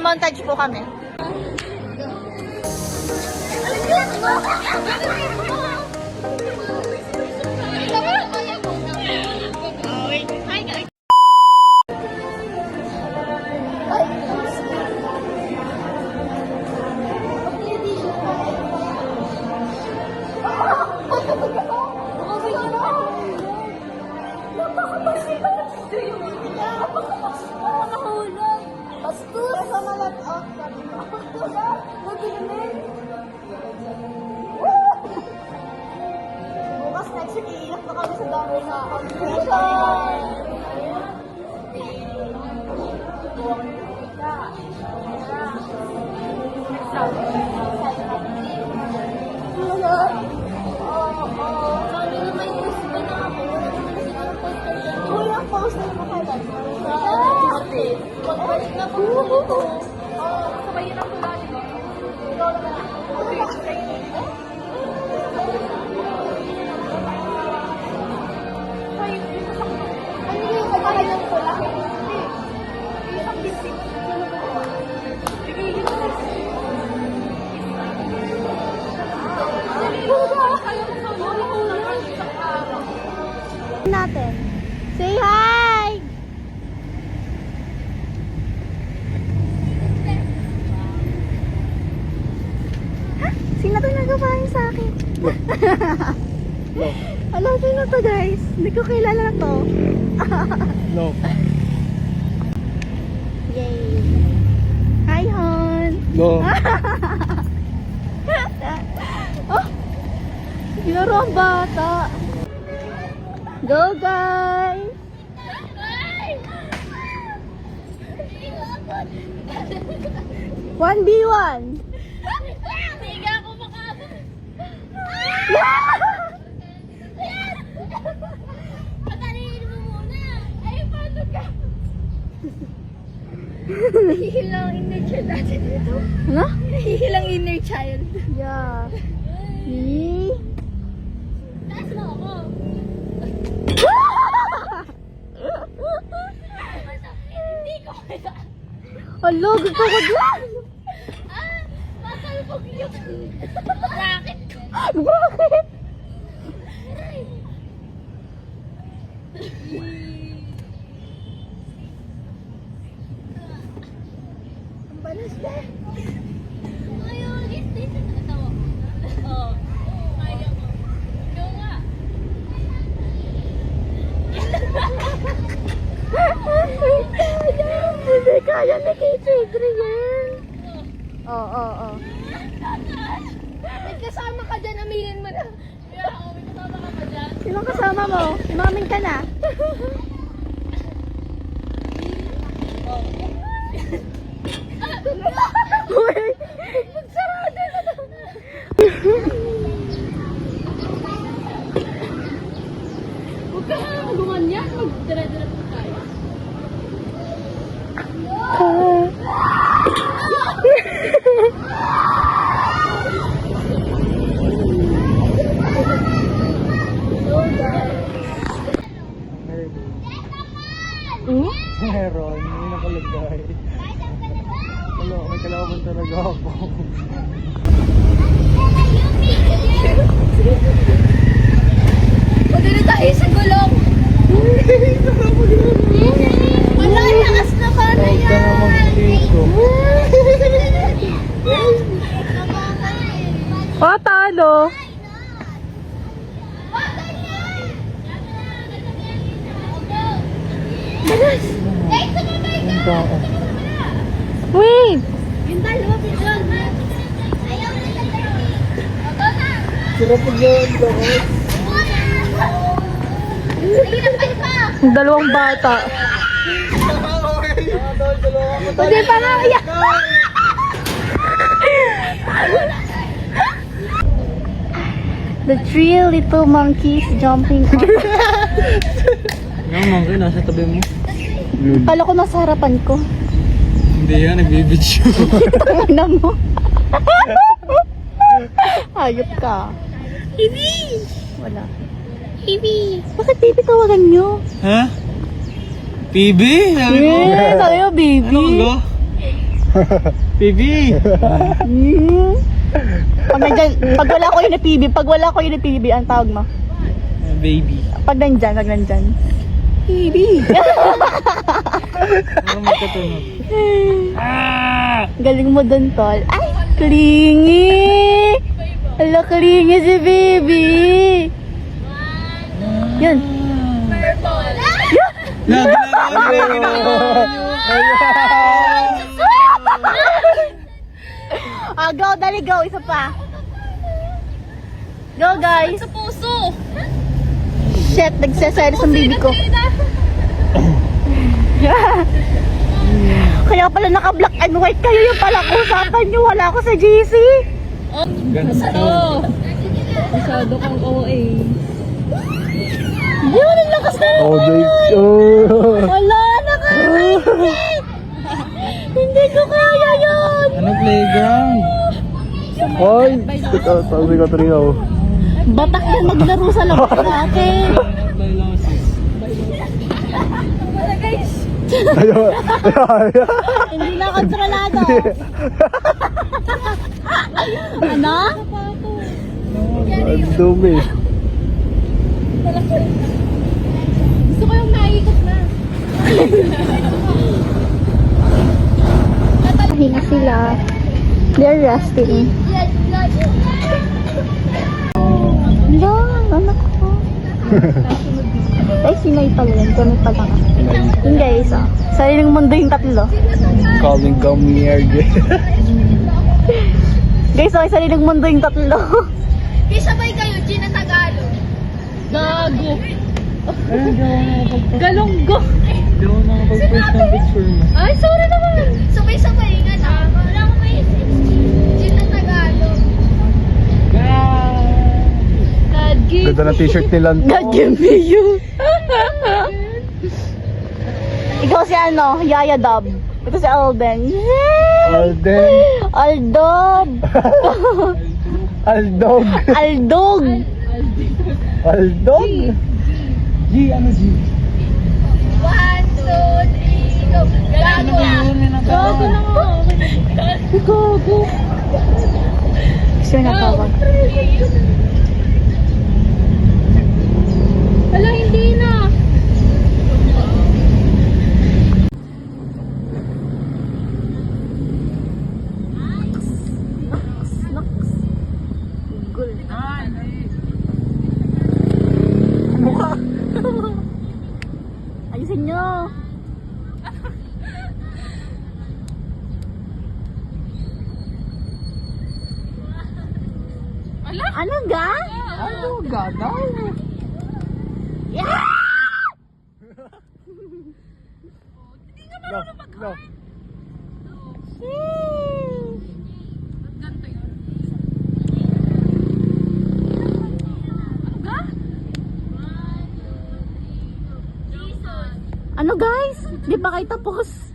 Magmamontage po kami. Bukas next week, iiyak na kami sa dami na poster mo kailan? Pagbalik na po dito. Kabayin ang pula dito. Ikaw naman. Ano yung kabayin ang pula? Isang bisip. Natin. Say hi! Sino to nagpapain sa akin? Hello, sino to guys? Hindi ko kilala to. No. Yay! Hi, hon! No. Oh! Ginaro ang bata! Go, guys! 1v1! Hindi ako makabot. Pataliin mo muna. Ay, paano ka? Hihilang inner child natin dito. Ano? Hihilang inner child. Yeah. See? Taas mo ako. Hindi ko kaya. Hello, gusto ko dyan! Masalpog yung racket ko. Bakit? Ang balas na. Ayun, dito sa katawa ko. Oo. Kaya ko. Ikaw nga. Hindi kaya ni Kitty Adrian. Oo. May kasama ka dyan, aminin mo na. Kaya ako, may kasama ka pa dyan. Sinong kasama mo? Imamin ka na. Uy! Magsarado na lang. Huwag ka nga gumanyan. Magdara-dara po tayo. Meron, may nakalagay. Wala, may kalaban talaga ako. Pwede na tayo sa gulong. Wala, lakas na pa na Huwag ka na mag-dito. Oh, talo. Yung tao. Wait! Yung dalawa bigyan. Ayaw na lang tayo. Sira po dyan, bakit? Sige na pa. Dalawang bata. Pwede pa nga iyak. The three little monkeys jumping up. Yung monkey, nasa tabi mo. Kala ko nasa harapan ko. Hindi yan, nagbibidyo. Tangina mo. Hayop ka. Hibi! Wala. Hibi! Bakit baby tawagan nyo? Ha? PB? Sabi ko. Yeah, tayo baby. Ano ba? Baby! Pag wala ko yung PB, ang tawag mo? Baby. Pag nandyan. PB. Ano may katunog? Galing mo dun, tol. Ay, clingy! Hala, clingy si baby! Yun. Purple. Go, dali, go. Isa pa. Go, guys. Sa puso. Shit, nagsaselos ang baby ko. Kaya pala naka-black and white kayo yung pala usapan nyo. Wala ako sa GC. Ganito. Masyado kang OA. Yun, ang lakas na Oh, naman. oh. Wala, nakakaisip. Hindi ko kaya yun. Ano playground? Hoy! Stick out. Sabi ko trio. Batak na maglaro sa labas natin. Diagnosis. Wala guys. Ayun. Hindi na kontrolado. Ano? Ang dumi. Gusto ko yung naikot na. Hinga sila. They're resting. Hello, anak ko. Ay, sinay pala yun. Kami pa lang. Yun guys, oh. Sariling mundo yung tatlo. Calling come here. Guys, okay, sariling mundo yung tatlo. Di sabay kayo, Gina Tagalog. Gago. Galonggo. Hindi ako nakapag-post ng picture mo. Ay, sorry naman. Sabay-sabay nga na. Wala ko may Gina Tagalog. God give. Ganda ng t-shirt ni Lanto. God give me you. Ikaw si ano, Yaya Dub. Ito si Alden. Yay! Alden. Aldob. Aldog. Aldog. Aldog. G, ano G? 1, 2, 3, go. Gago na. Gago na nga. Gago. Gusto na tawag. Wala, hindi na. Mukha. Ayusin nyo. Ano ga? Ano gagaw? Yeah! No, no. Ano guys? Di pa kayo tapos?